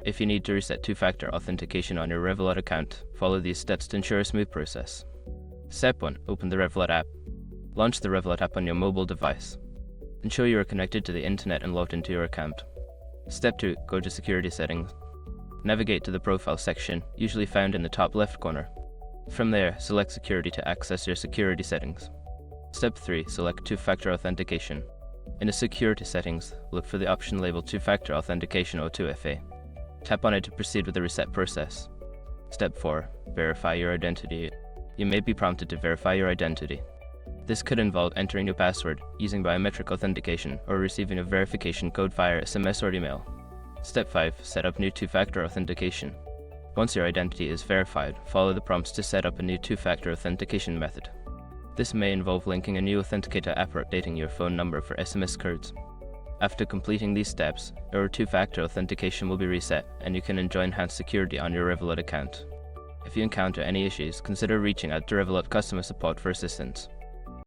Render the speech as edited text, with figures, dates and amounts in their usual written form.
If you need to reset two-factor authentication on your Revolut account, follow these steps to ensure a smooth process. Step 1. Open the Revolut app. Launch the Revolut app on your mobile device. Ensure you are connected to the internet and logged into your account. Step 2. Go to Security Settings. Navigate to the Profile section, usually found in the top left corner. From there, select Security to access your security settings. Step 3. Select Two-Factor Authentication. In the Security Settings, look for the option labeled Two-Factor Authentication or 2FA. Tap on it to proceed with the reset process. Step 4. Verify your identity. You may be prompted to verify your identity. This could involve entering your password, using biometric authentication, or receiving a verification code via SMS or email. Step 5. Set up new two-factor authentication. Once your identity is verified, follow the prompts to set up a new two-factor authentication method. This may involve linking a new authenticator app or updating your phone number for SMS codes. After completing these steps, your two-factor authentication will be reset, and you can enjoy enhanced security on your Revolut account. If you encounter any issues, consider reaching out to Revolut customer support for assistance.